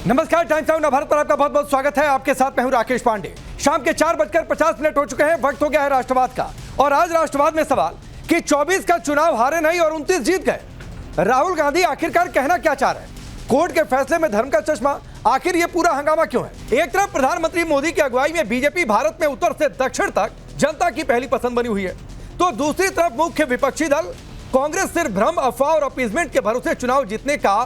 नमस्कार, times now Bharat पर आपका बहुत बहुत स्वागत है। आपके साथ मैं हूं राकेश पांडे। शाम के 4:50 हो चुके हैं। वक्त हो गया है राष्ट्रवाद का। और आज राष्ट्रवाद में सवाल कि 24 का चुनाव हारे नहीं और 29 जीत गए। राहुल गांधी आखिरकार कहना क्या चाह रहे हैं? कोर्ट के फैसले में धर्म का चश्मा, आखिर ये पूरा हंगामा क्यों है? एक तरफ प्रधानमंत्री मोदी की अगुवाई में बीजेपी भारत में उत्तर से दक्षिण तक जनता की पहली पसंद बनी हुई है, तो दूसरी तरफ मुख्य विपक्षी दल कांग्रेस सिर्फ भ्रम, अफवाह और अपीजमेंट के भरोसे चुनाव जीतने का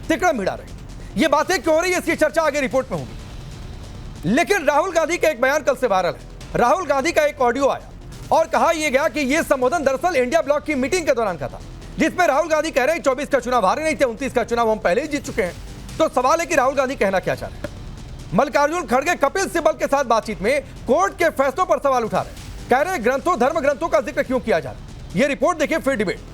तिकड़म मिला रही। ये बातें क्यों हो रही है, इसकी चर्चा आगे रिपोर्ट में होगी। लेकिन राहुल गांधी का एक बयान कल से वायरल है। राहुल गांधी का एक ऑडियो आया और कहा यह गया कि यह संबोधन दरअसल इंडिया ब्लॉक की मीटिंग के दौरान का था, जिसमें राहुल गांधी कह रहे हैं 24 का चुनाव हारे नहीं थे, 29 का चुनाव हम पहले ही जीत चुके हैं। तो सवाल है कि राहुल गांधी कहना क्या चाह रहे हैं? मल्लिकार्जुन खड़गे कपिल सिब्बल के साथ बातचीत में कोर्ट के फैसलों पर सवाल उठा रहे हैं। कह रहे हैं ग्रंथों, धर्म ग्रंथों का जिक्र क्यों किया जा रहा है? यह रिपोर्ट देखिए, फिर डिबेट।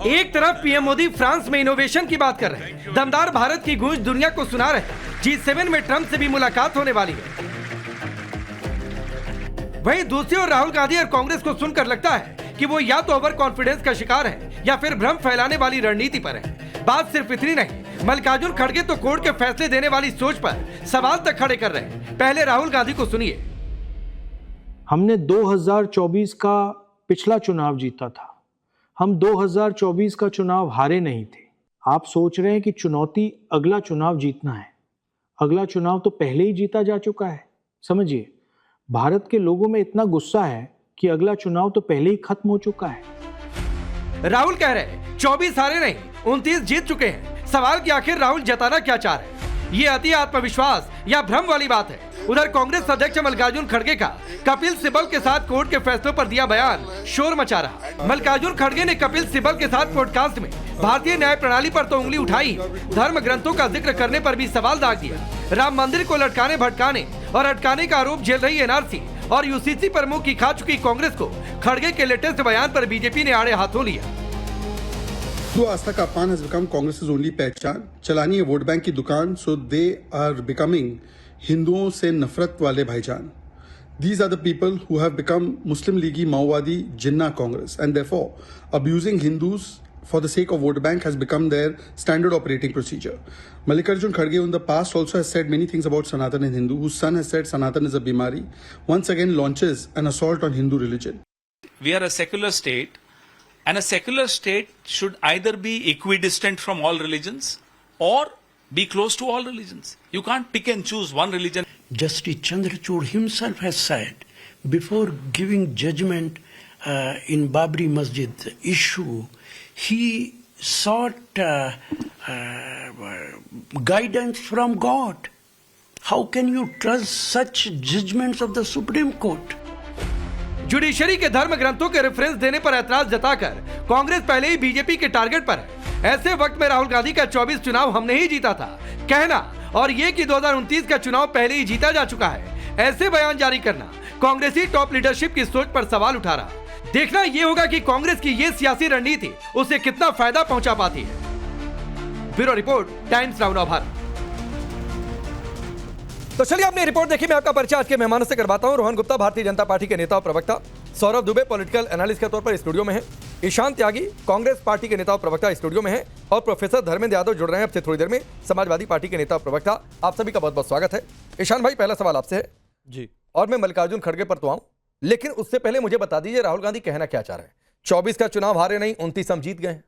एक तरफ पीएम मोदी फ्रांस में इनोवेशन की बात कर रहे हैं, दमदार भारत की गूंज दुनिया को सुना रहे हैं। G7 में ट्रंप से भी मुलाकात होने वाली है। वहीं दूसरी ओर राहुल गांधी और कांग्रेस को सुनकर लगता है कि वो या तो ओवर कॉन्फिडेंस का शिकार है या फिर भ्रम फैलाने वाली रणनीति पर है। बात सिर्फ इतनी नहीं, मल्लिकार्जुन खड़गे तो कोर्ट के फैसले देने वाली सोच पर सवाल तक खड़े कर रहे हैं। पहले राहुल गांधी को सुनिए। हमने 2024 का पिछला चुनाव जीता था, हम 2024 का चुनाव हारे नहीं थे। आप सोच रहे हैं कि चुनौती अगला चुनाव जीतना है। अगला चुनाव तो पहले ही जीता जा चुका है। समझिए, भारत के लोगों में इतना गुस्सा है कि अगला चुनाव तो पहले ही खत्म हो चुका है। राहुल कह रहे हैं 24 हारे नहीं, 29 जीत चुके हैं। सवाल कि आखिर राहुल जताना क्या चाह रहे हैं? ये अति आत्मविश्वास या भ्रम वाली बात है। उधर कांग्रेस अध्यक्ष मल्लिकार्जुन खड़गे का कपिल सिब्बल के साथ कोर्ट के फैसलों पर दिया बयान शोर मचा रहा। मल्लिकार्जुन खड़गे ने कपिल सिब्बल के साथ पॉडकास्ट में भारतीय न्याय प्रणाली पर तो उंगली उठाई, धर्म ग्रंथों का जिक्र करने पर भी सवाल दाग दिया। राम मंदिर को लटकाने, भटकाने और अटकाने का आरोप झेल रही एनआरसी और यूसीसी पर मुंह की खा चुकी कांग्रेस को खड़गे के लेटेस्ट बयान पर बीजेपी ने आड़े हाथों लिया। हिंदू आस्था का अपमान has become Congress's only पहचान। चलानी है वोट बैंक की दुकान, so they are becoming हिंदुओं से नफरत वाले भाईजान। These are the people who have become Muslim League, Maowadi, Jinnah Congress, and therefore abusing Hindus for the sake of vote bank has become their standard operating procedure. Mallikarjun Kharge in the past also has said many things about Sanatan and Hindu, whose son has said Sanatan is a bimari, once again launches an assault on Hindu religion. We are a secular state, and a secular state should either be equidistant from all religions or be close to all religions. You can't pick and choose one religion. Justice Chandrachud himself has said, before giving judgment in Babri Masjid issue, he sought guidance from God. How can you trust such judgments of the Supreme Court? Judiciary के धर्म ग्रंथों के reference देने पर ऐतराज जताकर कांग्रेस पहले ही BJP के target पर है। ऐसे वक्त में राहुल गांधी का 24 चुनाव हमने ही जीता था कहना और ये कि 2029 का चुनाव पहले ही जीता जा चुका है, ऐसे बयान जारी करना कांग्रेसी टॉप लीडरशिप की सोच पर सवाल उठा रहा। देखना यह होगा कि कांग्रेस की ये सियासी रणनीति उसे कितना फायदा पहुंचा पाती है। Bureau report, times now Bharat. तो चलिए आपने रिपोर्ट देखी। मैं आपका परिचय आज के मेहमानों से करवाता हूं। रोहन गुप्ता भारतीय जनता पार्टी के नेता और प्रवक्ता, सौरभ दुबे पॉलिटिकल एनालिस्ट के तौर पर स्टूडियो में है, ईशान त्यागी कांग्रेस पार्टी के नेता और प्रवक्ता स्टूडियो में है, और प्रोफेसर धर्मेंद्र यादव जुड़ रहे हैं आपसे थोड़ी देर में, समाजवादी पार्टी के नेता और प्रवक्ता। आप सभी का बहुत बहुत स्वागत है। ईशान भाई, पहला सवाल आपसे है जी, और मैं मल्लिकार्जुन खड़गे पर तो आऊं, लेकिन उससे पहले मुझे बता दीजिए राहुल गांधी कहना क्या चाह रहे हैं? 24 का चुनाव हारे नहीं, 29 हम जीत गए।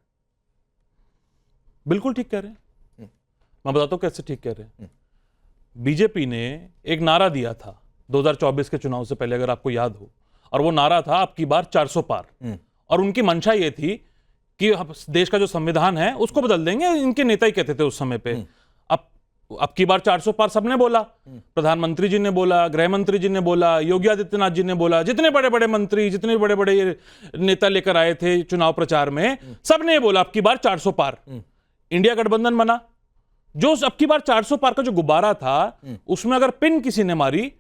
बिल्कुल ठीक कह रहे हैं। मैं बताता हूं कैसे ठीक कह रहे हैं। बीजेपी ने एक नारा दिया था 2024 के चुनाव से पहले, अगर आपको याद हो, और वो नारा था अब की बार 400 पार। और उनकी मंशा ये थी कि देश का जो संविधान है उसको बदल देंगे। इनके नेता ही कहते थे उस समय पे। अब की बार 400 पार सबने बोला, प्रधानमंत्री जी ने बोला, गृह मंत्री जी ने बोला, योगी आदित्यनाथ जी ने बोला, जितने बड़े बड़े मंत्री, जितने बड़े बड़े नेता लेकर आए थे चुनाव प्रचार में, सबने बोला अब की बार 400 पार। इंडिया गठबंधन बना। जो अब की बार 400 पार का जो गुब्बारा था, उसमें अगर पिन किसी ने मारी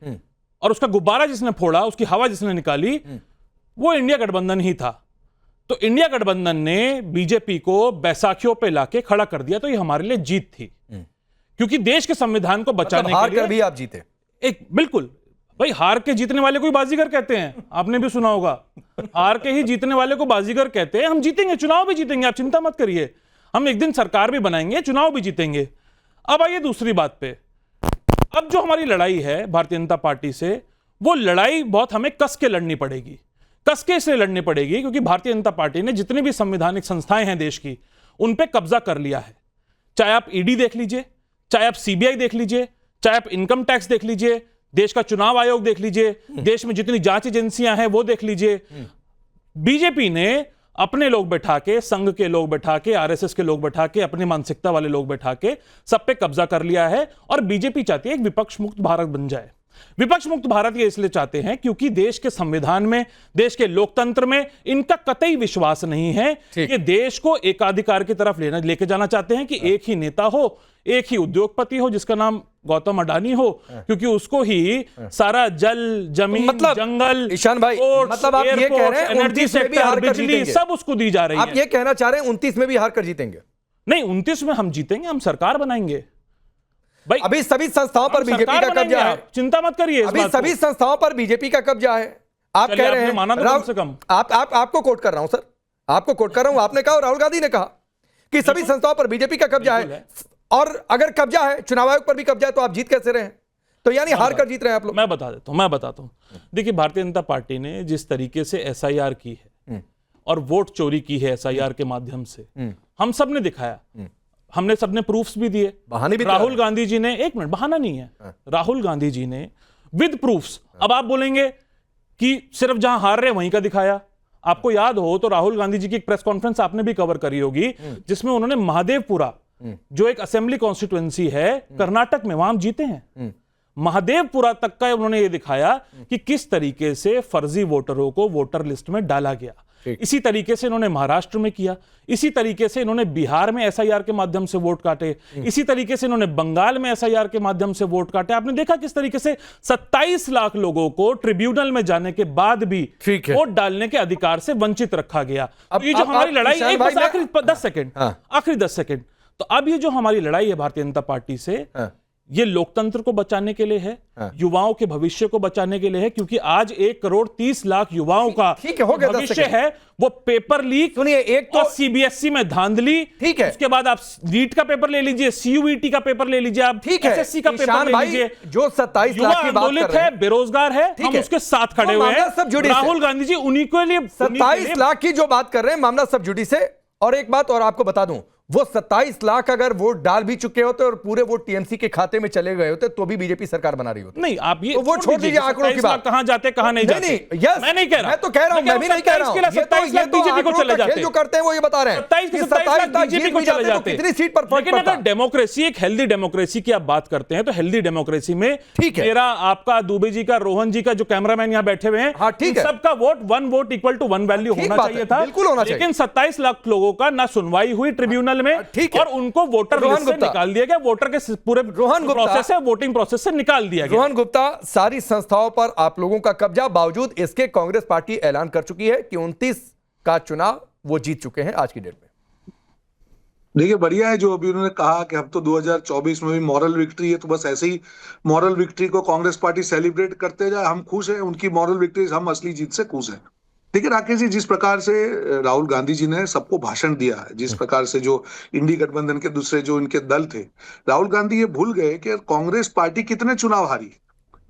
और उसका गुब्बारा जिसने फोड़ा, उसकी हवा जिसने निकाली, वो इंडिया गठबंधन ही था। तो इंडिया गठबंधन ने बीजेपी को बैसाखियों पे लाके खड़ा कर दिया। तो ये हमारे लिए जीत थी, क्योंकि देश के संविधान को बचाने हार के लिए कर भी आप जीते। एक बिल्कुल भाई, हार के जीतने वाले को ही बाजीगर कहते हैं, आपने भी सुना होगा। हार के ही जीतने वाले को बाजीगर कहते हैं। हम जीतेंगे, चुनाव भी जीतेंगे, आप चिंता मत करिए। हम एक दिन सरकार भी बनाएंगे, चुनाव भी जीतेंगे। अब आइए दूसरी बात पे। अब जो हमारी लड़ाई है भारतीय जनता पार्टी से, वो लड़ाई बहुत हमें कस के लड़नी पड़ेगी। कस के इसलिए लड़नी पड़ेगी क्योंकि भारतीय जनता पार्टी ने जितनी भी संवैधानिक संस्थाएं हैं देश की, उन पे कब्जा कर लिया है। चाहे आप ईडी देख लीजिए, चाहे आप सीबीआई देख लीजिए, चाहे आप इनकम टैक्स देख लीजिए, देश का चुनाव आयोग देख लीजिए, देश में जितनी जांच एजेंसियां हैं वो देख लीजिए। बीजेपी ने अपने लोग बैठा के, संघ के लोग बैठा के, आरएसएस के लोग बैठा के, अपनी मानसिकता वाले लोग बैठा के सब पे कब्जा कर लिया है। और बीजेपी चाहती है एक विपक्ष मुक्त भारत बन जाए। विपक्ष मुक्त भारत ये इसलिए चाहते हैं क्योंकि देश के संविधान में, देश के लोकतंत्र में इनका कतई विश्वास नहीं है। ये देश को एकाधिकार की तरफ लेके जाना चाहते हैं कि एक ही नेता हो, एक ही उद्योगपति हो जिसका नाम गौतम अडानी हो, क्योंकि उसको ही सारा जल, जमीन, मतलब जंगल, ईशान भाई, पोर्ट्स, मतलब आप ये कह रहे हैं एयरपोर्ट्स, एनर्जी 29 में भी सेक्टर, हार कर बिजली, जीतेंगे। सब उसको दी जा रही आप है। ये कहना चाह रहे हैं 29 में भी हार कर जीतेंगे? नहीं, 29 में हम जीतेंगे, हम सरकार बनाएंगे भाई। अभी सभी संस्थाओं पर हम बीजेपी सरकार का कब्जा बनाएंगे, है। आप चिंता मत करिए इस अभी बात को। सभी संस्थाओं पर बीजेपी का कब्जा है। आप चलिए, कह रहे आपने हैं माना तो कम से कम। आपको कोट कर रहा हूं सर, आपको कोट कर रहा हूं। आपने कहा और राहुल गांधी ने कहा कि सभी संस्थाओं पर बीजेपी का कब्जा है, और अगर कब्जा है, चुनाव आयोग पर भी कब्जा है, तो आप जीत कैसे रहे हैं? तो यानी हार कर जीत रहे हैं आप लोग। मैं बताता हूं। देखिए, भारतीय जनता पार्टी ने जिस तरीके से एसआईआर की है और वोट चोरी की है एसआईआर के माध्यम से, हम सब ने दिखाया, हमने सबने प्रूफ्स भी दिए। बहाने भी राहुल गांधी जी ने, एक मिनट, बहाना नहीं है, राहुल गांधी जी ने विद प्रूफ्स। अब आप बोलेंगे कि सिर्फ जहां हार रहे वहीं का दिखाया। आपको याद हो तो राहुल गांधी जी की एक प्रेस कॉन्फ्रेंस आपने भी कवर करी होगी, जिसमें उन्होंने महादेवपुरा, जो एक असेंबली कॉन्स्टिट्यूएंसी है कर्नाटक में, वहां हम जीते हैं, महादेवपुरा तक का उन्होंने ये दिखाया कि किस तरीके से फर्जी वोटरों को वोटर लिस्ट में डाला गया। इसी तरीके से इन्होंने महाराष्ट्र में किया, इसी तरीके से इन्होंने बिहार में एसआईआर के माध्यम से वोट काटे, इसी तरीके से इन्होंने बंगाल में एसआईआर के माध्यम से वोट काटे। आपने देखा किस तरीके से 27 लाख लोगों को ट्रिब्यूनल में जाने के बाद भी वोट डालने के अधिकार से वंचित रखा गया। अब ये जो हमारी लड़ाई, ईशान एक भाई, बस आखिरी 10 सेकंड, आखिरी 10 सेकंड, तो अब ये जो हमारी लड़ाई है भारतीय जनता पार्टी से, ये लोकतंत्र को बचाने के लिए है, युवाओं के भविष्य को बचाने के लिए है, क्योंकि आज 1,30,00,000 युवाओं का ठीक है, हो गया 10 भविष्य सेकंड। है वो पेपर लीक, सुनिए, एक तो और सीबीएसई में धांधली, ठीक है, उसके बाद आप नीट का पेपर ले लीजिए, सीयूईटी का पेपर ले लीजिए, आप ठीक है, एसएससी का पेपर ईशान ले भाई, लीजिए। जो 27 युवा लाख की बात कर आंदोलित रहे है, हैं, बेरोजगार है, हम है। उसके साथ खड़े वो हुए मामला सब जुड़ी हैं। से। राहुल गांधी जी उन्हीं के लिए 27 लाख की जो बात कर रहे हैं, मामला सब जुड़ी से। और एक बात और आपको बता दूं, वो 27 लाख अगर वोट डाल भी चुके होते और पूरे वोट टीएमसी के खाते में चले गए होते, तो भी बीजेपी सरकार बना रही होती। नहीं, आप ये तो वो छोड़ दीजिए आंकड़ों की बात, कहां जाते कहां नहीं जाते। नहीं, यस, मैं नहीं कह रहा, मैं तो कह रहा हूं, मैं भी नहीं कह रहा हूं, ये तो बीजेपी को चले जाते, जो करते हैं वो ये बता रहे हैं 27 के 27 लाख बीजेपी को चले जाते, कितनी सीट पर फर्क लेकिन पड़ता। अगर डेमोक्रेसी, एक हेल्दी डेमोक्रेसी की आप बात करते हैं, तो हेल्दी डेमोक्रेसी में ठीक है, मेरा, आपका, दुबे जी का, रोहन जी का, जो कैमरामैन यहां बैठे हुए हैं, हाँ, ठीक है, सबका vote 1 vote equal to 1 value होना चाहिए था, बिल्कुल होना चाहिए। लेकिन 27 लाख लोगों का ना सुनवाई हुई ट्रिब्यूनल में, और उनको वोटर लिस्ट से निकाल दिया गया, वोटर के पूरे प्रोसेस से, वोटिंग प्रोसेस से निकाल दिया गया। रोहन गुप्ता, सारी संस्थाओं पर आप लोगों का कब्जा, बावजूद इसके कांग्रेस पार्टी ऐलान कर चुकी है कि 29 का चुनाव वो जीत चुके हैं आज की डेट में। देखिए, बढ़िया है जो अभी उन्होंने कहा कि अब तो 2024 में भी मॉरल विक्ट्री है, तो बस ऐसे ही मॉरल विक्ट्री को कांग्रेस पार्टी सेलिब्रेट करते जाए। हम खुश हैं उनकी मॉरल विक्ट्री, हम असली जीत से खुश हैं। देखिए राकेश जी, जिस प्रकार से राहुल गांधी जी ने सबको भाषण दिया है, जिस प्रकार से जो इंडी गठबंधन के दूसरे जो इनके दल थे, राहुल गांधी ये भूल गए कि कांग्रेस पार्टी कितने चुनाव हारी।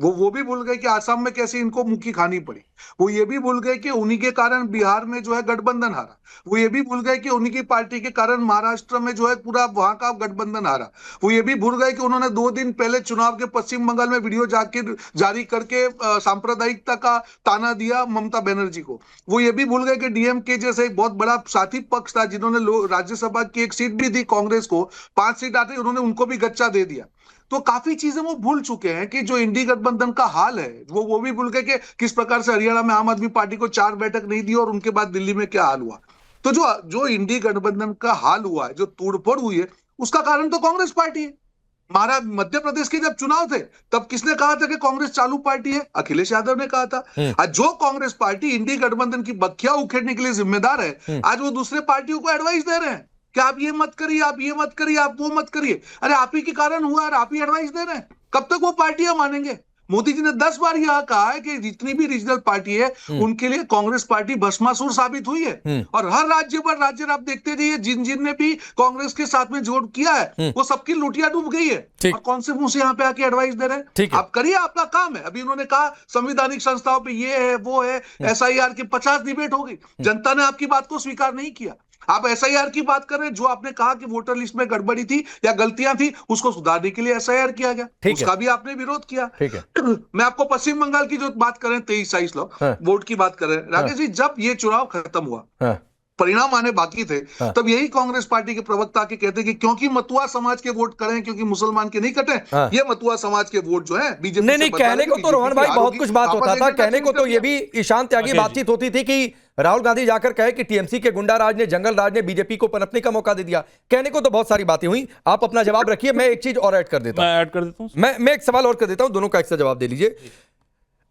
वो भी भूल गए कि आसाम में कैसे इनको मुक्की खानी पड़ी। वो ये भी भूल गए कि उन्हीं के कारण बिहार में जो है गठबंधन हारा। वो ये भी भूल गए कि उन्हीं की पार्टी के कारण महाराष्ट्र में जो है पूरा वहां का गठबंधन हारा। वो ये भी भूल गए कि उन्होंने 2 दिन पहले चुनाव के पश्चिम बंगाल में वीडियो जारी करके सांप्रदायिकता का ताना दिया ममता बनर्जी को। वो ये भी भूल गए कि डीएमके जैसे एक बहुत बड़ा साथी पक्ष था, जिन्होंने राज्यसभा की एक सीट भी दी कांग्रेस को, 5 सीट आती, उन्होंने उनको भी गच्चा दे दिया। तो काफी चीजें वो भूल चुके हैं कि जो इंडी गठबंधन का हाल है, वो भी भूल गए कि किस प्रकार से हरियाणा में आम आदमी पार्टी को 4 बैठक नहीं दी और उनके बाद दिल्ली में क्या हाल हुआ। तो जो इंडी गठबंधन का हाल हुआ है, जो तोड़फोड़ हुई है, उसका कारण तो कांग्रेस पार्टी है। मध्य प्रदेश के जब चुनाव थे तब किसने कहा था कि कांग्रेस चालू पार्टी है? अखिलेश यादव ने कहा था। आज जो कांग्रेस पार्टी इंडी गठबंधन की बखिया उखेड़ने के लिए जिम्मेदार है, आज वो दूसरे पार्टियों को एडवाइस दे रहे हैं कि आप ये मत करिए, आप ये मत करिए, आप वो मत करिए। अरे आप ही के कारण हुआ और आप ही एडवाइस दे रहे हैं, कब तक वो पार्टियां मानेंगे? मोदी जी ने 10 बार यह कहा है कि जितनी भी रीजनल पार्टी है उनके लिए कांग्रेस पार्टी भस्मासुर साबित हुई है। और हर राज्य पर राज्य आप देखते जाइए, जिन जिन ने भी कांग्रेस के साथ में जोड़ किया है वो सबकी लुटिया डूब गई है। और कौन से मुंह से यहाँ पे आके एडवाइस दे रहे हैं? आप करिए, आपका काम है। अभी उन्होंने कहा संवैधानिक संस्थाओं पे ये है वो है, SIR की 50 डिबेट हो गई, जनता ने आपकी बात को स्वीकार नहीं किया। आप SIR की बात कर रहे हैं, जो आपने कहा कि वोटर लिस्ट में गड़बड़ी थी या गलतियां थी, उसको सुधारने के लिए SIR किया गया, उसका भी आपने विरोध किया। मैं आपको पश्चिम बंगाल की जो बात करें, 23-22 लोग वोट की बात कर रहे हैं, राकेश जी, जब ये चुनाव खत्म हुआ, परिणाम आने बाकी थे, तब यही कांग्रेस पार्टी के प्रवक्ता के कहते कि क्योंकि मতুआ समाज के वोट करें, क्योंकि मुसलमान के नहीं कटे, ये मतुआ समाज के वोट जो है बीजेपी नहीं, कहने को तो रोहन भाई बहुत कुछ बात होता था, कहने को तो ये भी ईशान त्यागी बातचीत होती थी कि राहुल गांधी जाकर कहे कि TMC के गुंडा राज ने, जंगल राज ने बीजेपी को पनपने का मौका दे दिया। कहने को तो बहुत सारी बातें हुई, आप अपना जवाब रखिए, मैं एक चीज और ऐड कर देता हूं। मैं एक सवाल और कर देता हूं, दोनों का एक सा जवाब दे लीजिए।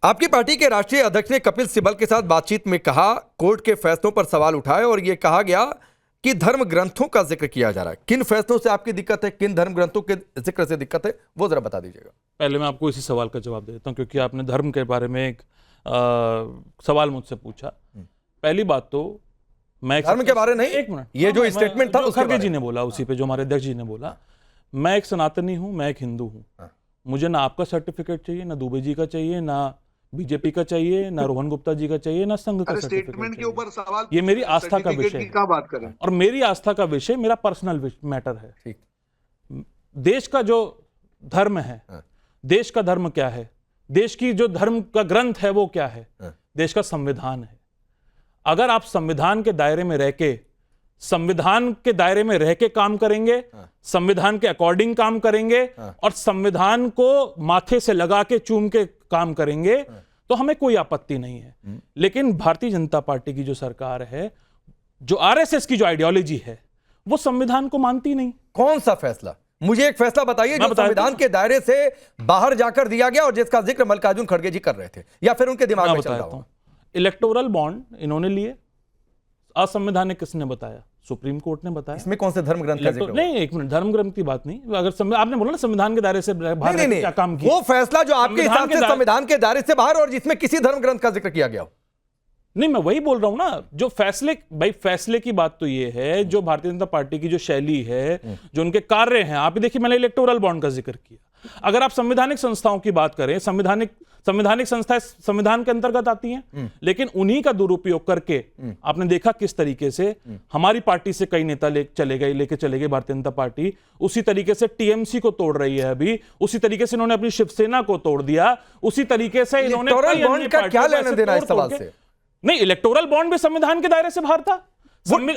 आपकी पार्टी के राष्ट्रीय अध्यक्ष ने कपिल सिब्बल के साथ बातचीत में कहा, कोर्ट के फैसलों पर सवाल उठाए और यह कहा गया कि धर्म ग्रंथों का जिक्र किया जा रहा है। किन फैसलों से आपकी दिक्कत है, किन धर्म ग्रंथों के जिक्र से दिक्कत है, वो जरा बता दीजिएगा। पहले मैं आपको इसी सवाल का जवाब देता हूं, क्योंकि आपने धर्म के बारे में एक सवाल मुझसे पूछा। पहली बात तो मैं धर्म के बारे नहीं, एक मिनट, ये जो स्टेटमेंट था खड़गे जी ने बोला, उसी पे जो हमारे अध्यक्ष जी ने बोला, मैं एक सनातनी हूं, मैं एक हिंदू हूं, मुझे ना आपका सर्टिफिकेट चाहिए, ना दुबे जी का चाहिए, ना बीजेपी का चाहिए, ना रोहन गुप्ता जी का चाहिए, ना संघ का स्टेटमेंट के ऊपर सवाल, ये मेरी आस्था का विषय है। बात करें, और मेरी आस्था का विषय मेरा पर्सनल मैटर है। देश का जो धर्म है, देश का धर्म क्या है, देश की जो धर्म का ग्रंथ है वो क्या है? देश का संविधान है। अगर आप संविधान के दायरे में रह के, संविधान के दायरे में रह के काम करेंगे, संविधान के अकॉर्डिंग काम करेंगे और संविधान को माथे से लगा के चूम के काम करेंगे, तो हमें कोई आपत्ति नहीं है। लेकिन भारतीय जनता पार्टी की जो सरकार है, जो RSS की जो आइडियोलॉजी है, वो संविधान को मानती नहीं। कौन सा फैसला? मुझे एक फैसला बताइए जो संविधान के दायरे से बाहर जाकर दिया गया और जिसका जिक्र मल्लिकार्जुन खड़गे जी कर रहे थे, या फिर उनके दिमाग में चल रहा हो। इलेक्टोरल बॉन्ड इन्होंने लिए, असंवैधानिक किसने बताया? सुप्रीम कोर्ट ने बताया। इसमें कौन से धर्म ग्रंथ का जिक्र? नहीं, एक मिनट, धर्म ग्रंथ की बात नहीं। अगर आपने बोला ना संविधान के दायरे से बाहर क्या काम किया, वो फैसला जो आपके हिसाब से संविधान के दायरे से बाहर और जिसमें किसी धर्म ग्रंथ का जिक्र किया गया हो। नहीं, मैं वही बोल रहा हूं ना, जो फैसले, भाई फैसले की बात तो ये है, जो भारतीय जनता पार्टी की जो शैली है, जो उनके कार्य हैं, आप देखिए, मैंने इलेक्टोरल बॉन्ड का जिक्र किया। अगर आप संवैधानिक संस्थाओं की बात करें, संवैधानिक संस्थाएं संविधान के अंतर्गत आती हैं, लेकिन उन्हीं का दुरुपयोग करके आपने देखा किस तरीके से हमारी पार्टी से कई नेता लेके चले गए भारतीय जनता पार्टी। उसी तरीके से TMC को तोड़ रही है अभी, उसी तरीके से इन्होंने अपनी शिवसेना को तोड़ दिया, उसी तरीके से इन्होंने बॉन्ड का क्या लेना देना इस सवाल से? नहीं, इलेक्टोरल बॉन्ड भी संविधान के दायरे से बाहर था।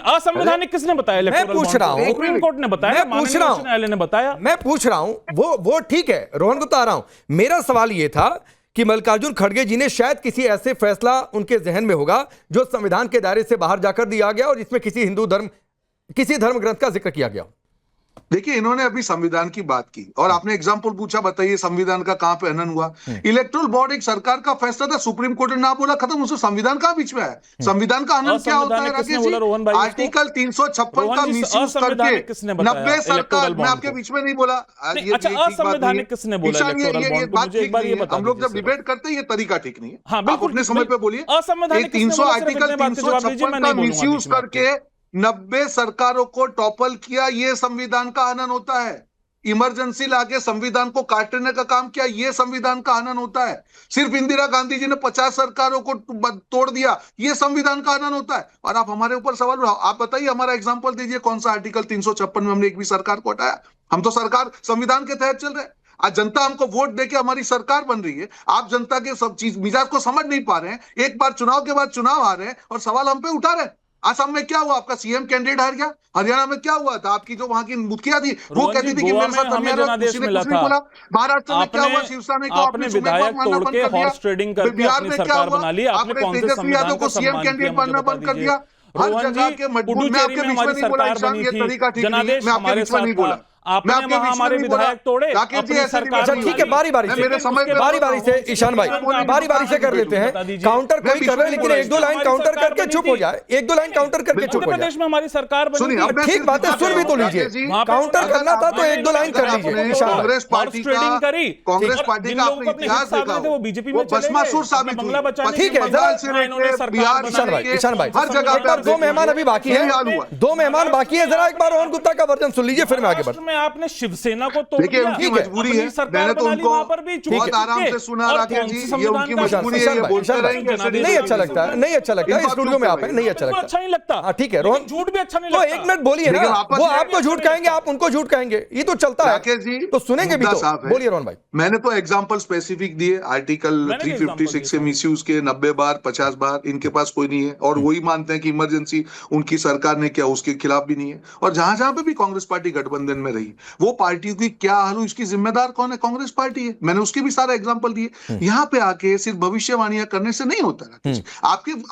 असंवैधानिक किसने बताया? मैं पूछ रहा हूं, सुप्रीम कोर्ट ने बताया, माननीय न्यायालय ने बताया। मैं पूछ रहा हूं, वो ठीक है, रोहन गुप्ता आ रहा हूं। मेरा सवाल यह था कि मल्लिकार्जुन खड़गे जी ने शायद किसी ऐसे फैसला उनके जहन में होगा जो संविधान के दायरे से बाहर जाकर दिया गया और जिसमें किसी धर्म ग्रंथ का जिक्र किया गया। देखिए, इन्होंने अभी संविधान की बात की और आपने एग्जाम्पल पूछा, बताइए संविधान का कहां पे हनन हुआ? इलेक्टोरल बॉन्ड एक सरकार का फैसला था, सुप्रीम कोर्ट ने ना बोला, खत्म, उसमें संविधान का बीच में है। संविधान का हनन क्या होता है राकेश जी? आर्टिकल 356 का मिसयूज करके 90 सरकार, मैं आपके बीच में नहीं बोला, असंवैधानिक किसने बोला? ये बात ठीक नहीं है, हम लोग जब डिबेट करते हैं ये तरीका ठीक नहीं है। आप अपने समय पे बोलिए। आर्टिकल 356 का मिसयूज करके 90 सरकारों को टॉपल किया, ये संविधान का हनन होता है। इमरजेंसी लाके संविधान को काटने का काम किया, ये संविधान का हनन होता है। सिर्फ इंदिरा गांधी जी ने 50 सरकारों को तोड़ दिया, ये संविधान का हनन होता है। और आप हमारे ऊपर सवाल उठाओ, आप बताइए, हमारा एग्जांपल दीजिए, कौन सा आर्टिकल 356 में हमने एक भी सरकार को हटाया? हम तो सरकार संविधान के तहत चल रहे हैं। आज जनता हमको वोट देके हमारी सरकार बन रही है, आप जनता के सब चीज मिजाज को समझ नहीं पा रहे हैं। एक बार चुनाव के बाद चुनाव आ रहे हैं और सवाल हम पे उठा रहे हैं। असम में क्या हुआ? आपका CM कैंडिडेट हार गया। हरियाणा में क्या हुआ था? आपकी जो वहां की मुखिया थी वो कहती थी कि मेरे साथ अन्याय, किसी ने कुछ नहीं बोला। महाराष्ट्र में क्या हुआ? शिवसेना को आपने विधायक तोड़ के हॉर्स ट्रेडिंग करके बिहार में क्या हुआ? आपने तेजस्वी यादव को CM कैंडिडेट बनना बंद कर दिया। हर जगह के मजबूत, मैं आपके बीच में नहीं बोला, ईशान, ये तरीका ठीक नहीं है, मैं आपके बीच में नहीं बोला। आपने मैं आपके वहां बीच में हमारे नहीं बोला। विधायक तोड़े, राकेश जी अपनी ऐसे नहीं सरकार बोला। अच्छा ठीक है, बारी बारी मैं से मेरे समय पे बारी बारी से ईशान भाई बारी बारी से कर लेते हैं। काउंटर कोई कर रहे हैं, लेकिन एक दो लाइन काउंटर करके चुप हो जाए, एक दो लाइन काउंटर करके चुप मध्य हो प्रदेश जाए। में हमारी सरकार बनी सुनिए, थी। अब मैं ठीक सिर्फ बात है, इतना सुन भी तो कह रहा हूं, लीजिए। राकेश जी, काउंटर अगर करना था तो आपने- एक दो लाइन कर अगर लीजिए आपने ईशान भाई। कांग्रेस पार्टी हॉर्स ट्रेडिंग करी, कांग्रेस और पार्टी जिन का लोगों आपने को अपने इतिहास हित साधने देखा थे, वो हो, बीजेपी वो में चले भस्मासुर गए, साबित अपना हुई। बंगला बचाने ठीक है, पश्चिम जरा बंगाल से इन्होंने लेके सरकार बिहार बना ईशान ली भाई है। ईशान भाई हर जगह पे एक बार आप दो मेहमान अभी बाकी है, यही हाल हुआ। दो मेहमान बाकी है, जरा एक बार रोहन गुप्ता का वर्जन सुन लीजिए, फिर मैं आगे महाराष्ट्र बढ़। में आपने शिवसेना को तोड़ देखिए दिया, उनकी ठीक है, मजबूरी अपनी है, सरकार मैंने तो बना ली उनको वहां पर भी, चुप बहुत के। आराम से सुना और राकेश कौन सी जी, ये संविधान उनकी का मजबूरी है, ईशान ये भाई, बोलते ईशान रहेंगे भाई, ऐसे नहीं अच्छा लगता है, नहीं अच्छा लगता है, स्टूडियो में आप है, नहीं अच्छा बिल्कुल लगता अच्छा नहीं लगता। हाँ ठीक है रोहन, झूठ भी अच्छा नहीं तो लगता। एक मिनट बोलिए ना, लेकिन आपस वो में आपको झूठ कहेंगे, आप उनको झूठ कहेंगे, ये तो चलता है। राकेश जी, तो सुनेंगे भी मुद्दा तो, साफ है। बोलिए रोहन भाई। मैंने तो एग्जांपल स्पेसिफिक दिए, आर्टिकल मैंने भी 356 से example मिसयूज के 90 बार 50 बार, इनके पास कोई नहीं है और वही मानते हैं कि इमरजेंसी उनकी सरकार ने किया, उसके खिलाफ भी नहीं है। और जहां जहां पे भी कांग्रेस पार्टी गठबंधन में रही, वो पार्टियों की क्या हाल हुई, इसकी जिम्मेदार कौन है? कांग्रेस पार्टी है। मैंने उसके भी सारा एग्जांपल दिए। यहाँ पे आके सिर्फ भविष्यवाणियां करने से नहीं होता राकेश।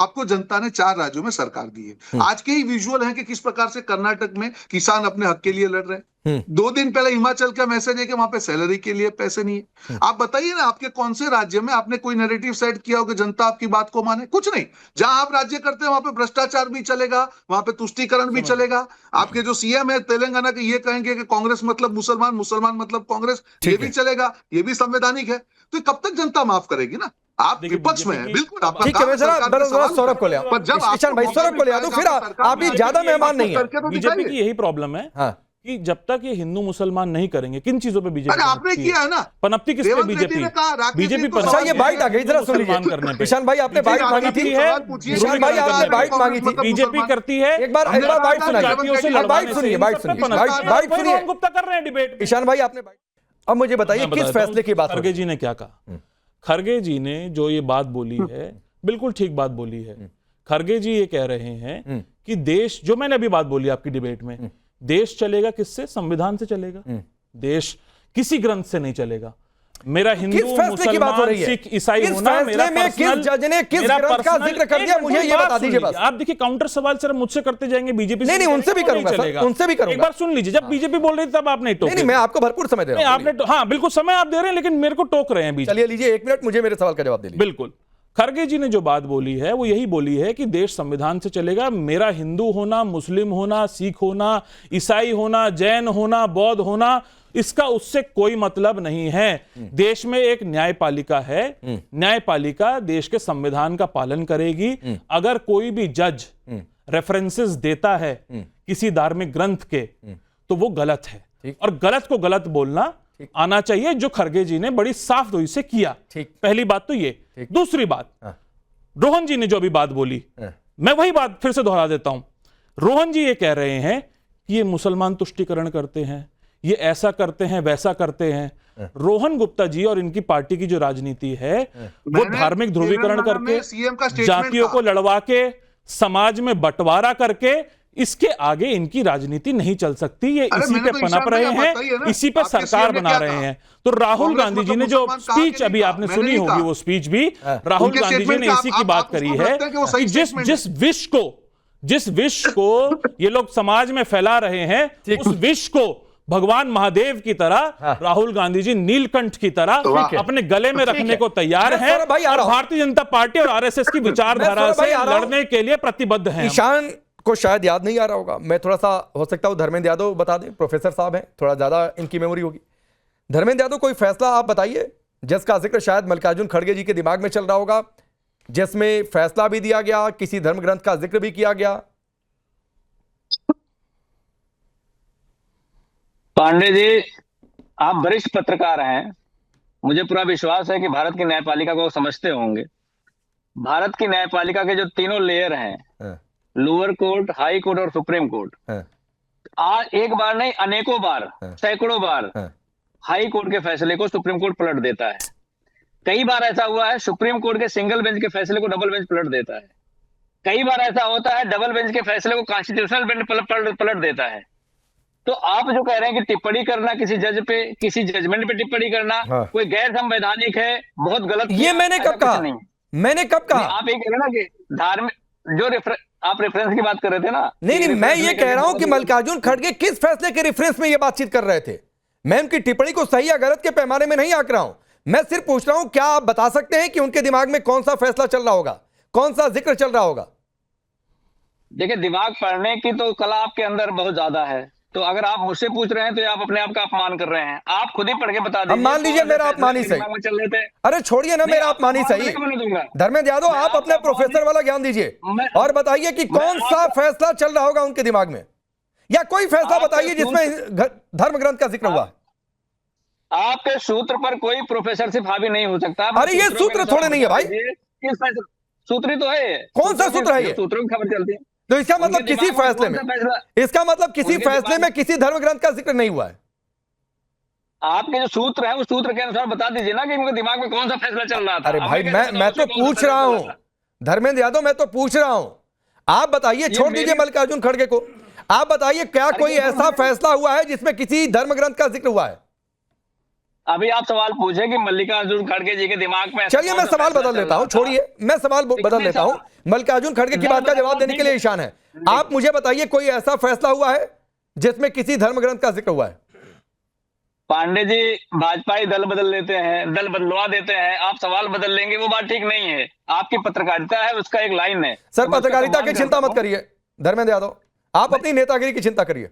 आपको जनता ने 4 राज्यों में सरकार दी है। आज के ही विजुअल है कि किस प्रकार से कर्नाटक में किसान अपने हक के लिए लड़ रहे हैं। 2 दिन पहले हिमाचल का मैसेज है कि वहां पे सैलरी के लिए पैसे नहीं है। आप बताइए ना, आपके कौन से राज्य में आपने कोई नैरेटिव सेट किया हो कि जनता आपकी बात को माने? कुछ नहीं। जहां आप राज्य करते हैं वहां पे भ्रष्टाचार भी चलेगा, वहां पे तुष्टीकरण भी चलेगा। आपके जो सीएम है तेलंगाना के, ये कहेंगे कि कांग्रेस मतलब मुसलमान, मुसलमान मतलब कांग्रेस, ये भी चलेगा, ये भी संवैधानिक है। तो कब तक जनता माफ करेगी ना? आप देखिए, विपक्ष में बीजेपी हैं, की- बिल्कुल आपका ठीक है, काम मैं जरा सरकार में जरा सवाल सौरभ को ले उठाना। पर जब आओ, ईशान भाई आपको सौरभ को ले आ दो, फिर आप ही ज्यादा मेहमान नहीं है। करके तो बीजेपी दिखाइए। की यही प्रॉब्लम है हाँ कि जब तक ये हिंदू मुसलमान नहीं करेंगे, किन चीजों पे बीजेपी अरे आपने पनपती किया है ना, पनपती किस पे रेवंत रेड्डी बीजेपी? ने कहा, राकेश बीजेपी जी को अच्छा ये बाइट आ गई, जरा सुन लीजिए ईशान भाई, आपने बाइट मांगी थी, ईशान भाई आपने बाइट मांगी थी, बीजेपी करती है एक बार बाइट सुनाइए, जातियों से बाइट लड़वाने सुनिए, से, बाइट इन सब पे सुनिए, पनपती बाइट है। सुनिए। रोहन गुप्ता कर रहे हैं डिबेट। ईशान भाई आपने बाइट, अब मुझे बताइए मैं किस बताता फैसले हूं, की बात हो खरगे रही जी ने क्या कहा। खरगे जी ने जो ये बात बोली है, बिल्कुल ठीक बात बोली है। खरगे जी ये कह रहे हैं कि देश, जो मैंने अभी बात बोली आपकी डिबेट में, देश चलेगा किससे? संविधान से चलेगा। देश किसी ग्रंथ से नहीं चलेगा। मेरा हिंदू, किस फैसले की बात हो मुसलमान, रही है? सिख, ईसाई इस होना, फैसले मेरा में किस पर्सनल, जज ने किस मेरा ग्रंथ का पर्सनल- जिक्र कर दिया, एक मुझे मिनट, ये बात बता सुन दीजिए लीजिए। बस। आप देखिए काउंटर सवाल सिर्फ मुझसे करते जाएंगे, बीजेपी से नहीं, नहीं, उनसे भी नहीं करूंगा सर, चलेगा। उनसे भी करूंगा। एक बार सुन लीजिए, जब बीजेपी बोल रही थी तब आपने टोका। नहीं, मैं आपको भरपूर समय दे नहीं, रहा हूं, आपने हाँ बिल्कुल समय आप दे रहे हैं, लेकिन मेरे को टोक रहे हैं बीच में। चलिए लीजिए 1 मिनट, मुझे मेरे सवाल का जवाब दे लीजिए। बिल्कुल, खरगे जी ने जो बात बोली है वो यही बोली है कि देश संविधान से चलेगा। मेरा हिंदू होना, मुस्लिम होना, सिख होना, ईसाई होना, जैन होना, बौद्ध होना, इसका उससे कोई मतलब नहीं है। देश में एक न्यायपालिका है, न्यायपालिका देश के संविधान का पालन करेगी। अगर कोई भी जज रेफरेंसेस देता है किसी धार्मिक ग्रंथ के, तो वो गलत है, और गलत को गलत बोलना आना चाहिए, जो खरगे जी ने बड़ी साफ रूई से किया। पहली बात तो ये। दूसरी बात, रोहन जी ने जो अभी बात बोली, मैं वही बात फिर से दोहरा देता हूं। रोहन जी ये कह रहे हैं कि ये मुसलमान तुष्टीकरण करते हैं, ये ऐसा करते हैं, वैसा करते हैं। रोहन गुप्ता जी और इनकी पार्टी की जो राजनीति है, वो धार्मिक ध्रुवीकरण करके, जातियों को लड़वा के, समाज में बंटवारा करके, इसके आगे इनकी राजनीति नहीं चल सकती। ये इसी पे पनप रहे हैं, इसी पे सरकार बना रहे हैं। तो राहुल गांधी जी ने जो स्पीच अभी आपने सुनी होगी, वो स्पीच भी राहुल गांधी जी ने इसी की बात करी है कि जिस विष को ये लोग समाज में फैला रहे हैं, उस विष को भगवान महादेव की तरह राहुल गांधी जी नीलकंठ की तरह अपने गले में रखने को तैयार हैं, और भारतीय जनता पार्टी और आरएसएस की विचारधारा से लड़ने के लिए प्रतिबद्ध हैं। ईशान को शायद याद नहीं आ रहा होगा, मैं थोड़ा सा, हो सकता है धर्मेंद्र यादव बता दें, प्रोफेसर साहब हैं, थोड़ा ज्यादा इनकी मेमोरी होगी। धर्मेंद्र यादव, कोई फैसला आप बताइए जिसका जिक्र शायद मल्लिकार्जुन खड़गे जी के दिमाग में चल रहा होगा, जिसमें फैसला भी दिया गया, किसी धर्म ग्रंथ का जिक्र भी किया गया। पांडे जी, आप वरिष्ठ पत्रकार हैं, मुझे पूरा विश्वास है कि भारत की न्यायपालिका को समझते होंगे। भारत की न्यायपालिका के जो तीनों लेयर हैं, लोअर कोर्ट, हाई कोर्ट और सुप्रीम कोर्ट, आज एक बार नहीं अनेकों बार, सैकड़ों बार हाई कोर्ट के फैसले को सुप्रीम कोर्ट पलट देता है। कई बार ऐसा हुआ है सुप्रीम कोर्ट के सिंगल बेंच के फैसले को डबल बेंच पलट देता है। कई बार ऐसा होता है डबल बेंच के फैसले को कॉन्स्टिट्यूशनल बेंच पलट देता है। तो आप जो कह रहे हैं कि टिप्पणी करना किसी जज पे, किसी जजमेंट पे टिप्पणी करना कोई गैर संवैधानिक है, बहुत गलत, ये मैंने कब कहा? मैंने कब कहा? आप ये कह रहे ना कि धार्मिक जो आप रेफरेंस की बात कर रहे थे ना। नहीं, मैं ये कह रहा हूं कि मल्लिकार्जुन खड़गे किस फैसले के रेफरेंस में ये बातचीत कर रहे थे। मैं उनकी टिप्पणी को सही या गलत के पैमाने में नहीं आंक रहा हूं, मैं सिर्फ पूछ रहा हूं क्या आप बता सकते हैं कि उनके दिमाग में कौन सा फैसला चल रहा होगा, कौन सा जिक्र चल रहा होगा? देखिए, दिमाग पढ़ने की तो कला आपके अंदर बहुत ज्यादा है, तो अगर आप मुझसे पूछ रहे हैं तो आप अपने आप का अपमान कर रहे हैं। आप खुद ही पढ़ के बता दीजिए। मान लीजिए मेरा अपमान ही सही, चल रहे थे। अरे छोड़िए ना मेरा अपमान ही सही। धर्मेंद्र यादव, आप अपने प्रोफेसर वाला ज्ञान दीजिए और बताइए कि कौन सा फैसला चल रहा होगा उनके दिमाग में, या कोई फैसला बताइए जिसमें धर्म ग्रंथ का जिक्र हुआ। आपके सूत्र पर कोई प्रोफेसरशिप हावी नहीं हो सकता। अरे ये सूत्र थोड़े नहीं है भाई, किस सूत्र ही तो है। कौन सा सूत्र है ये? सूत्रों की खबर चलती है। तो इसका मतलब किसी फैसले में, इसका मतलब किसी फैसले में किसी धर्म ग्रंथ का जिक्र नहीं हुआ है। आपके जो सूत्र है उस सूत्र के अनुसार बता दीजिए ना कि उनके दिमाग में कौन सा फैसला चल रहा था। अरे भाई मैं तो पूछ रहा हूं धर्मेंद्र यादव, मैं तो पूछ रहा हूं, आप बताइए। छोड़ दीजिए मल्लिकार्जुन खड़गे को, आप बताइए क्या कोई ऐसा फैसला हुआ है जिसमें किसी धर्म ग्रंथ का जिक्र हुआ है? अभी आप सवाल पूछे कि मल्लिकार्जुन खड़गे जी के दिमाग में। चलिए मैं सवाल बदल लेता हूं, छोड़िए मैं सवाल बदल लेता हूं। मल्लिकार्जुन खड़गे की बात का जवाब देने के लिए ईशान है। आप मुझे बताइए कोई ऐसा फैसला हुआ है जिसमें किसी धर्म ग्रंथ का जिक्र हुआ है? पांडे जी, भाजपा ही दल बदल लेते हैं, दल बदलवा देते हैं, आप सवाल बदल लेंगे, वो बात ठीक नहीं है। आपकी पत्रकारिता है, उसका एक लाइन है। सर पत्रकारिता की चिंता मत करिए धर्मेंद्र यादव, आप अपनी नेतागिरी की चिंता करिए।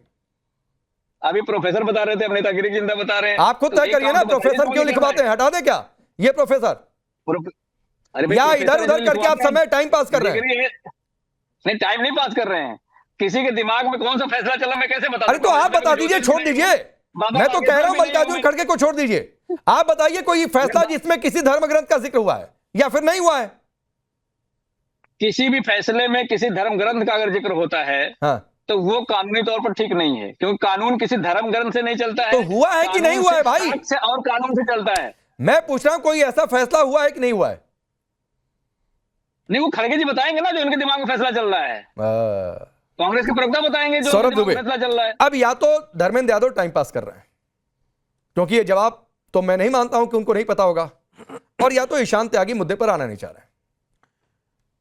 अभी प्रोफेसर बता रहे थे, अपनी नेतागिरी की चिंता बता रहे हैं। आप खुद तय करिए ना, प्रोफेसर क्यों लिखवाते हैं? हटा दे क्या ये प्रोफेसर, या इधर उधर करके आप समय टाइम पास कर रहे हैं? नहीं, टाइम नहीं पास कर रहे हैं। किसी के दिमाग में कौन सा फैसला चला मैं कैसे बता? अरे तो आप बता दीजिए, छोड़ दीजिए। मैं तो कह रहा हूं मल्लिकार्जुन खड़गे को छोड़ दीजिए, आप बताइए कोई फैसला जिसमें किसी धर्म ग्रंथ का जिक्र हुआ है या फिर नहीं हुआ है? किसी भी फैसले में किसी धर्म ग्रंथ का अगर जिक्र होता है, हाँ, तो वो कानूनी तौर पर ठीक नहीं है, क्योंकि कानून किसी धर्म ग्रंथ से नहीं चलता है। तो हुआ है कि नहीं हुआ है भाई? से और कानून से चलता है। मैं पूछ रहा हूं कोई ऐसा फैसला हुआ है कि नहीं हुआ है? नहीं, वो खड़गे जी बताएंगे ना जो उनके दिमाग में फैसला चल रहा है। कांग्रेस के प्रवक्ता बताएंगे जो फैसला चल रहा है। अब या तो धर्मेंद्र यादव टाइम पास कर रहे हैं, क्योंकि ये जवाब तो मैं नहीं मानता हूं कि उनको नहीं पता होगा, और या तो ईशान त्यागी मुद्दे पर आना नहीं चाह रहे हैं।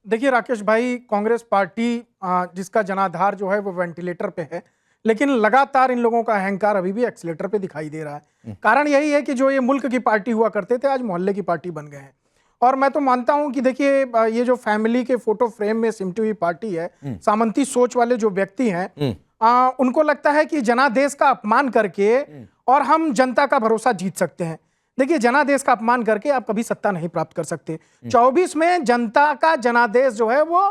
देखिए राकेश भाई, कांग्रेस पार्टी जिसका जनाधार जो है वो वेंटिलेटर पे है, लेकिन लगातार इन लोगों का अहंकार अभी भी एक्सीलेटर पे दिखाई दे रहा है। कारण यही है कि जो ये मुल्क की पार्टी हुआ करते थे आज मोहल्ले की पार्टी बन गए हैं। और मैं तो मानता हूं कि देखिए ये जो फैमिली के फोटो फ्रेम में सिमटी हुई पार्टी है, सामंती सोच वाले जो व्यक्ति हैं, उनको लगता है कि जनादेश का अपमान करके और हम जनता का भरोसा जीत सकते हैं। देखिए, जनादेश का अपमान करके आप कभी सत्ता नहीं प्राप्त कर सकते। 24 में जनता का जनादेश जो है वो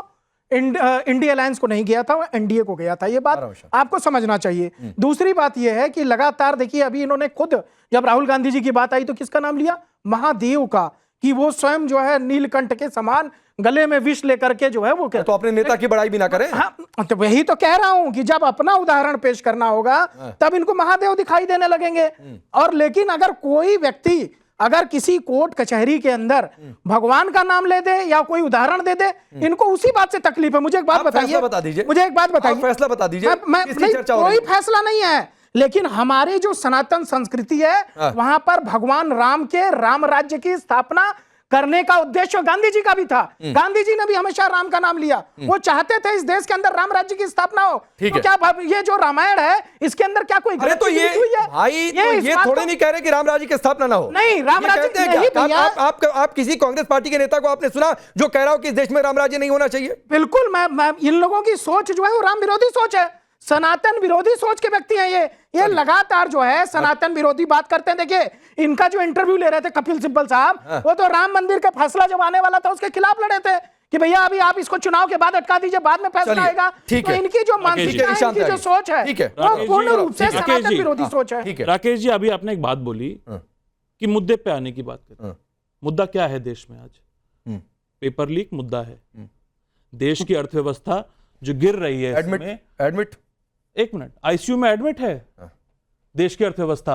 इंडिया अलायंस को नहीं गया था, वो एनडीए को गया था। ये बात आपको समझना चाहिए। दूसरी बात ये है कि लगातार देखिए अभी इन्होंने खुद, जब राहुल गांधी जी की बात आई तो किसका नाम लिया? महादेव का, कि वो स्वयं जो है नीलकंठ के समान गले में विष लेकर के जो है वो तो अपने नेता की बड़ाई भी ना करें। हाँ, तो वही तो कह रहा हूं कि जब अपना उदाहरण पेश करना होगा तब इनको महादेव दिखाई देने लगेंगे। और लेकिन अगर कोई व्यक्ति अगर किसी कोर्ट कचहरी के अंदर भगवान का नाम ले दे या कोई उदाहरण दे दे, इनको उसी बात से तकलीफ है। मुझे एक बात बताइए, बता दीजिए, मुझे एक बात बताइए, फैसला बता दीजिए। कोई फैसला नहीं है, लेकिन हमारी जो सनातन संस्कृति है वहां पर भगवान राम के राम राज्य की स्थापना करने का उद्देश्य गांधी जी का भी था। गांधी जी ने भी हमेशा राम का नाम लिया। वो चाहते थे इस देश के अंदर राम राज्य की स्थापना हो। तो क्या ये जो रामायण है इसके अंदर क्या कोई गलती तो ये हुई है? भाई ये थोड़े नहीं कह रहे कि राम राज्य की स्थापना ना हो। नहीं, राम राज्य नहीं। आप किसी कांग्रेस पार्टी के नेता को आपने सुना जो कह रहा हो कि इस देश में राम राज्य नहीं होना चाहिए? बिल्कुल, मैं इन लोगों की सोच जो है वो राम विरोधी सोच है, सनातन विरोधी सोच के व्यक्ति हैं ये लगातार जो है सनातन विरोधी बात करते हैं। देखिए, इनका जो इंटरव्यू ले रहे थे कपिल सिब्बल साहब, वो तो राम मंदिर का फैसला जब आने वाला था उसके खिलाफ लड़े थे कि भैया अभी आप इसको चुनाव के बाद अटका दीजिए, बाद में फैसला आएगा। तो इनकी जो मानसिकता है, इनकी जो सोच है वो पूर्ण रूप से सनातन विरोधी सोच है। राकेश जी, अभी आपने एक बात बोली कि मुद्दे पे आने की बात करते हैं। मुद्दा क्या है देश में आज? पेपर लीक मुद्दा है। देश की अर्थव्यवस्था जो गिर रही है, एडमिट एक मिनट, आईसीयू में एडमिट है देश की अर्थव्यवस्था।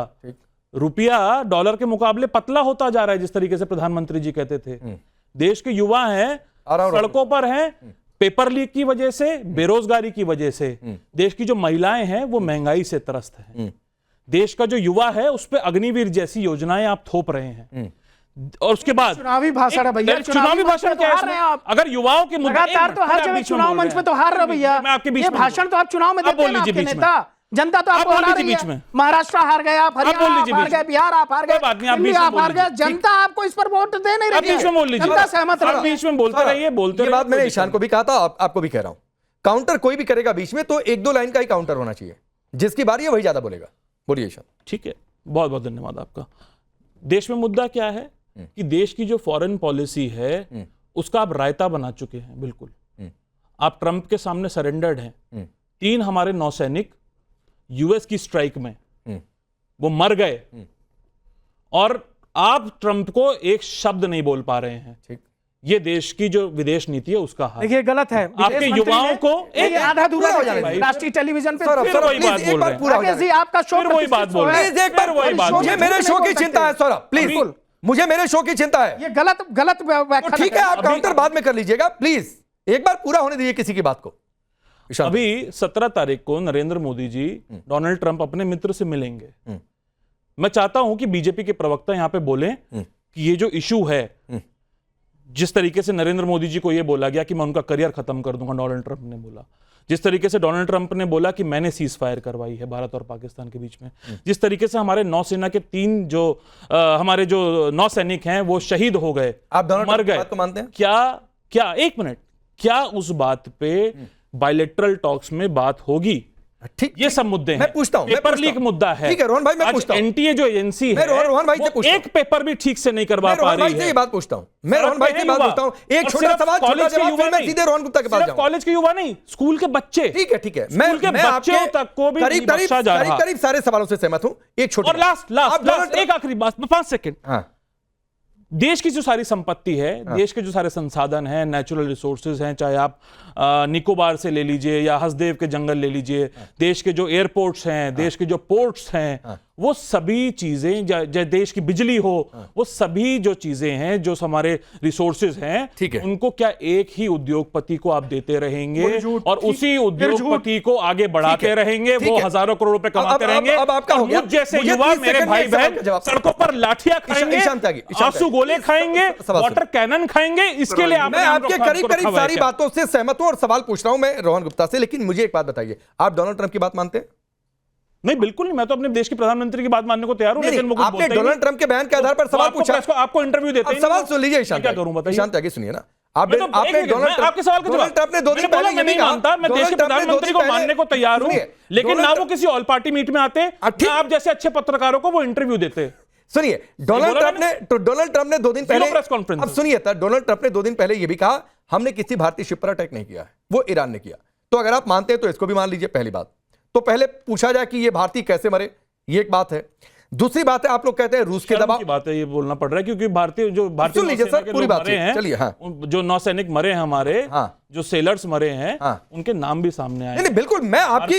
रुपया डॉलर के मुकाबले पतला होता जा रहा है, जिस तरीके से प्रधानमंत्री जी कहते थे। देश के युवा हैं सड़कों पर हैं पेपर लीक की वजह से, बेरोजगारी की वजह से। देश की जो महिलाएं हैं वो महंगाई से त्रस्त हैं। देश का जो युवा है उस पर अग्निवीर जैसी योजनाएं आप थोप रहे हैं। और उसके बाद चुनावी भाषण है भैया, चुनावी भाषण क्या है हार रहे हैं आप। अगर युवाओं के मुद्दे लगातार तो हर जगह चुनाव मंच पे तो हार रहे हो भैया। मैं आपके बीच ये में भाषण तो आप चुनाव में आप देते हैं बोल ना लीजिए आपके बीच में। नेता, जनता तो आप आपको बोल हरा लीजिए रही बीच है। में। महाराष्ट्र हार गए आप, बोल हरियाणा लीजिए आप हार बीच गए, में। बिहार आप हार गए, कोई बात नहीं, आप दिल्ली बीच में आप बोल हार गए, लीजिए। जनता आपको इस पर वोट दे नहीं आप रही बीच में बोल लीजिए, जनता सहमत आप रही। बीच में बोलते रहिए, बोलते ये बात रहिए, मैंने कोई ईशान को भी कहा था, आपको भी कह रहा हूं, काउंटर कोई भी करेगा बीच में तो एक दो लाइन का ही काउंटर होना चाहिए, जिसकी बारी है वही ज्यादा बोलेगा। बोलिए ईशान। ठीक है, बहुत बहुत धन्यवाद आपका। देश में मुद्दा क्या है कि देश की जो फॉरेन पॉलिसी है उसका आप रायता बना चुके हैं। बिल्कुल, आप ट्रंप के सामने सरेंडर्ड हैं। 3 हमारे नौसैनिक यूएस की स्ट्राइक में वो मर गए और आप ट्रंप को एक शब्द नहीं बोल पा रहे हैं। ठीक, ये देश की जो विदेश नीति है उसका हाल। देखिए गलत है, आपके युवाओं को एक आधा अधूरा पूरा हो दिखाई जाने दे। राष्ट्रीय टेलीविजन पे सौरभ, फिर सौरभ, वही प्लीज बात एक बोल बार रहे हैं। पूरा हो राकेश जाने जी आपका शो फिर वही बात बोल रहे हैं। प्लीज एक बार फिर वही बात मुझे बोल मेरे नहीं शो बोल की सकते। चिंता है सौरभ, प्लीज बिल्कुल। मुझे मेरे शो की चिंता है। ये गलत व्याख्या ठीक है, आप काउंटर बाद में कर लीजिएगा, प्लीज एक बार पूरा होने दीजिए किसी की बात को। ईशान, अभी 17 तारीख को नरेंद्र मोदी जी डोनाल्ड ट्रंप अपने मित्र से मिलेंगे। मैं चाहता हूं कि बीजेपी के प्रवक्ता यहां पे बोलें कि ये जो इशू है, जिस तरीके से नरेंद्र मोदी जी को ये बोला गया कि मैं उनका करियर खत्म कर दूंगा, डोनाल्ड ट्रंप ने बोला, जिस तरीके से डोनाल्ड ट्रंप ने बोला कि मैंने सीज फायर करवाई है भारत और पाकिस्तान के बीच में, जिस तरीके से हमारे नौसेना के 3 जो हमारे जो नौसैनिक हैं वो शहीद हो गए, आप डोनाल्ड मर ट्रंप की गए, बात को मानते हैं? क्या एक मिनट, क्या उस बात पे बायलैटरल टॉक्स में बात होगी? ठीक, ये सब मुद्दे हैं। मैं पूछता हूं, पेपर लीक मुद्दा है। ठीक है रोहन भाई, मैं आज पूछता हूं। एनटीए जो एजेंसी मैं है रोहन भाई से वो पूछता एक पेपर भी ठीक से नहीं करवा मैं पा रोहन भाई रही से ये है। बात पूछता हूं, मैं रोहन भाई से बात पूछता हूं, एक छोटा सवाल, छोटा जवाब, फिर मैं सीधे रोहन गुप्ता के पास जाऊंगा। कॉलेज के युवा नहीं, स्कूल के बच्चे। ठीक है, ठीक है, स्कूल के बच्चों तक को भी नहीं बख्शा जा रहा। करीब सारे सवालों से सहमत हूं। एक छोटा और लास्ट एक आखिरी बात, 5 सेकंड। हाँ, देश की जो सारी संपत्ति है, देश के जो सारे संसाधन हैं, नेचुरल रिसोर्सेज हैं, चाहे आप निकोबार से ले लीजिए या हसदेव के जंगल ले लीजिए, देश के जो एयरपोर्ट्स हैं, देश के जो पोर्ट्स हैं, वो सभी चीजें, देश की बिजली हो, वो सभी जो चीजें हैं, जो हमारे रिसोर्सेज हैं, ठीक है, उनको क्या एक ही उद्योगपति को आप देते रहेंगे और उसी उद्योगपति को आगे बढ़ाते रहेंगे? वो हजारों करोड़ रुपए कमाते रहेंगे। अब आपका हो गया। मुझ जैसे मुझे युवा, 30 मेरे सेकंड भाई में सवाल का बहन जवाब। सड़कों पर लाठियां खाएंगे, आंसू गोले खाएंगे, वाटर कैनन खाएंगे, इसके लिए मैं आपके करीब करीब सारी बातों से सहमत हूं और सवाल पूछ रहा हूं मैं रोहन गुप्ता से, लेकिन मुझे एक बात बताइए, आप डोनाल्ड ट्रंप की बात मानते हैं? नहीं, बिल्कुल नहीं। मैं तो अपने देश के प्रधानमंत्री की बात मानने को तैयार हूं, लेकिन वो कुछ आपने बोलते ही डोनाल्ड ट्रंप के बयान के आधार पर नहीं। सवाल तो पूछा, आपको इंटरव्यू देते ही सवाल सुन लीजिए ईशान, क्या करूं बताइए? ईशान त्यागी सुनिए ना, मैं तो आपने एक मिनट, मैं आपके सवाल का डोनाल्ड ट्रंप ने 2 दिन पहले मैं नहीं मानता, मैं देश के प्रधानमंत्री को मानने को तैयार हूं, लेकिन ना वो किसी ऑल पार्टी मीट में आते, ना आप जैसे अच्छे पत्रकारों को वो इंटरव्यू देते। सुनिए, डोनाल्ड ट्रंप ने 2 दिन पहले प्रेस कॉन्फ्रेंस, अब सुनिए, डोनाल्ड ट्रंप ने 2 दिन पहले यह भी कहा हमने किसी भारतीय शिप पर अटैक नहीं किया है, वो ईरान ने किया। तो अगर आप मानते हैं तो इसको भी मान लीजिए। पहली बात तो पहले पूछा जाए कि ये भारतीय कैसे मरे, ये एक बात है। दूसरी बात है, आप लोग कहते हैं रूस के दबाव की बात है, ये बोलना पड़ रहा है क्योंकि भारतीय सुन लीजिए सर, पूरी बात हैं, चलिए। हाँ, जो नौसैनिक मरे हैं हमारे, जो सेलर्स मरे हैं, उनके नाम भी सामने आए। नहीं, बिल्कुल, मैं आपकी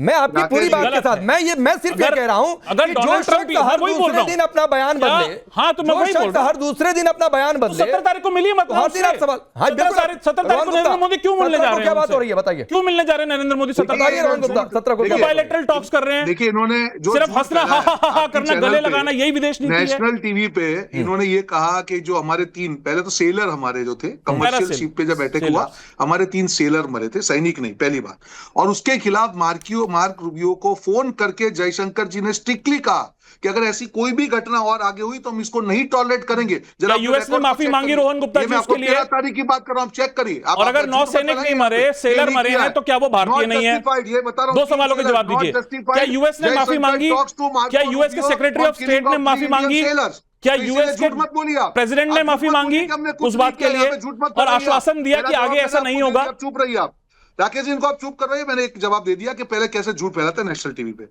पूरी बात के साथ मैं सिर्फ ये कह रहा हूं कि जो शख्स हर दूसरे दिन अपना बयान बदले, हाँ, तो मैं वही बोल रहा हूं, हर दूसरे दिन अपना बयान बदले, 17 तारीख को मिली मतलब हर दिन आप सवाल, हाँ बिल्कुल, 17 तारीख को नरेंद्र मोदी क्यों मिलने जा रहे हैं? क्या बात हो रही है बताइए, क्यों मिलने जा रहे हैं नरेंद्र मोदी? 17 तारीख को बायलैटरल टॉक्स कर रहे हैं। देखिए, इन्होंने जो सिर्फ हंसना, हा करना, गले लगाना, यही विदेश नीति है। नेशनल टीवी पे इन्होंने ये कहा कि जो हमारे 3 पहले तो सेलर हमारे जो थे कमर्शियल शिप पे जब अटैक हुआ, हमारे 3 सेलर मरे थे, सैनिक नहीं, पहली बात। और उसके खिलाफ मार्क रूबियो को फोन करके जयशंकर जी ने स्ट्रिक्टली कहा कि अगर ऐसी कोई भी घटना और आगे हुई तो हम इसको नहीं टॉलरेट करेंगे। जरा यूएस ने माफी मांगी रोहन गुप्ता जी उसके लिए? 13 तारीख की बात कर रहा हूं, चेक करिए। और अगर नौसैनिक नहीं मरे, सेलर मरे हैं, तो क्या वो भारतीय नहीं है? ये बता रहा हूं, 2 सवालों के जवाब दीजिए। क्या यूएस ने माफी मांगी? क्या यूएस के सेक्रेटरी ऑफ स्टेट ने माफी मांगी? क्या यूएस के प्रेसिडेंट ने माफी मांगी उस बात के लिए और आश्वासन दिया कि आगे ऐसा नहीं होगा? चुप रहिए आप राकेश जी, इनको आप चुप कर रहे हैं। मैंने एक जवाब दे दिया कि पहले कैसे झूठ फैलाते हैं नेशनल टीवी पे।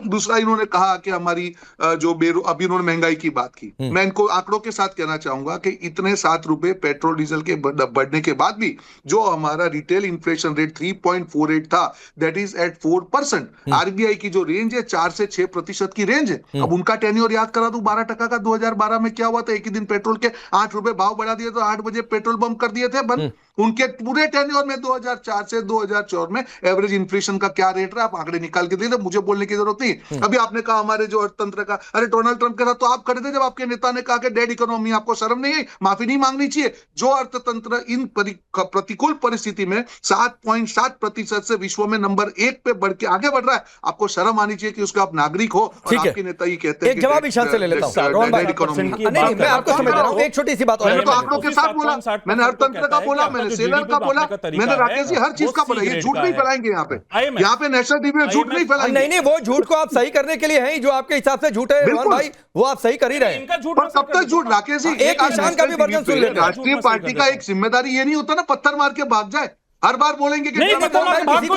दूसरा, इन्होंने कहा कि हमारी जो अभी इन्होंने महंगाई की बात की, मैं इनको आंकड़ों के साथ कहना चाहूंगा कि इतने 7 रुपए पेट्रोल डीजल के बढ़ने के बाद भी जो हमारा रिटेल इन्फ्लेशन रेट 3.48 था, दैट इज एट 4%। आरबीआई की जो रेंज है 4 से 6% की रेंज है। अब उनका टेन्योर याद करा दूं, 12% का 2012 में क्या हुआ था? एक ही दिन पेट्रोल के 8 रुपए भाव बढ़ा दिए तो 8 बजे पेट्रोल बंप कर दिए थे बंद। उनके पूरे टेन्योर में 2004 से 2004 में एवरेज इन्फ्लेशन का क्या रेट रहा, आप आंकड़े निकाल के दे दो, मुझे बोलने की जरूरत नहीं। अभी आपने कहा हमारे जो अर्थतंत्र का, अरे डोनाल्ड ट्रंप के साथ तो आप खड़े थे जब आपके नेता ने कहा कि डेड इकोनॉमी, आपको शर्म नहीं है, माफी नहीं मांगनी चाहिए। जो अर्थतंत्र इन प्रतिकूल परिस्थिति में 7.7% से विश्व में नंबर 1 पे बढ़ के आगे बढ़ रहा है, आपको शर्म आनी चाहिए कि उसका आप नागरिक हो। और आपके नेता ही कहते हैं एक जवाब ईशान से ले लेता हूं। रोहन भाई, नहीं, मैं आपको समझ रहा हूं। एक छोटी सी बात, मैंने तो आप लोग के साथ बोला, मैंने अर्थतंत्र का बोला, मैंने सेलर का बोला, मैंने राकेश जी हर चीज का बोला। ये झूठ नहीं फैलाएंगे यहाँ पे नेशनल टीवी में झूठ नहीं फैलाएंगे। नहीं, वो झूठ को आप सही करने के लिए है, जो आपके हिसाब से झूठ है रोहन भाई, वो आप सही कर ही रहे हैं। पर कब तक झूठ राकेश जी? एक ईशान का भी वर्जन सुन लेते हैं। राष्ट्रीय पार्टी का एक जिम्मेदारी ये नहीं होता ना पत्थर मार के भाग जाए। हर बार बोलेंगे कि नहीं, मैं किसी को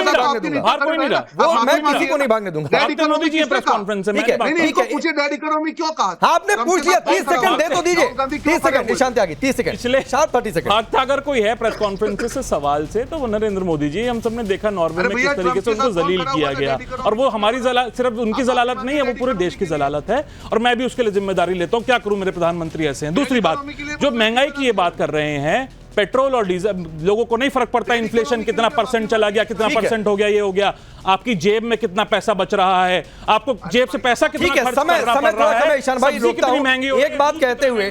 नहीं भागने दूंगा। डैड इकोनॉमी की प्रेस कॉन्फ्रेंस है। ठीक है, नहीं, इनको पूछे डैड इकोनॉमी क्यों कहा? आपने पूछ लिया, 30 सेकंड दे तो दीजिए। 30 सेकंड ईशान त्यागी, 30 सेकंड, पिछले 30 सेकंड भागता अगर कोई है प्रेस कॉन्फ्रेंस से सवाल से, तो वो नरेंद्र मोदी जी। हम सबने देखा नॉर्वे में किस तरीके से उनको जलील किया गया, और वो हमारी सिर्फ उनकी जलालत नहीं है, वो पूरे देश की जलालत है, और मैं भी उसके लिए जिम्मेदारी लेता हूं। क्या करूं, मेरे प्रधानमंत्री ऐसे हैं। दूसरी बात, जो महंगाई की ये बात कर रहे हैं, पेट्रोल और डीजल, लोगों को नहीं फर्क पड़ता इन्फ्लेशन कितना परसेंट चला गया, कितना परसेंट हो गया, ये हो गया। आपकी जेब में कितना पैसा बच रहा है, आपको जेब से पैसा कितना खर्च करना पड़ रहा है। ईशान भाई, कितनी महंगी हो गई। एक बात कहते हुए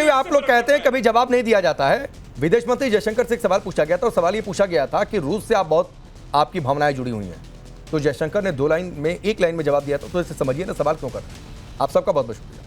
आप लोग कहते हैं कभी जवाब नहीं दिया जाता है। विदेश मंत्री जयशंकर से एक सवाल पूछा गया था, और सवाल ये पूछा गया था कि रूस से आप बहुत, आपकी भावनाएं जुड़ी हुई हैं, तो जयशंकर ने 2 लाइन में, 1 लाइन में जवाब दिया था। तो इसे समझिए ना, सवाल क्यों कर रहे हैं। आप सबका बहुत बहुत शुक्रिया।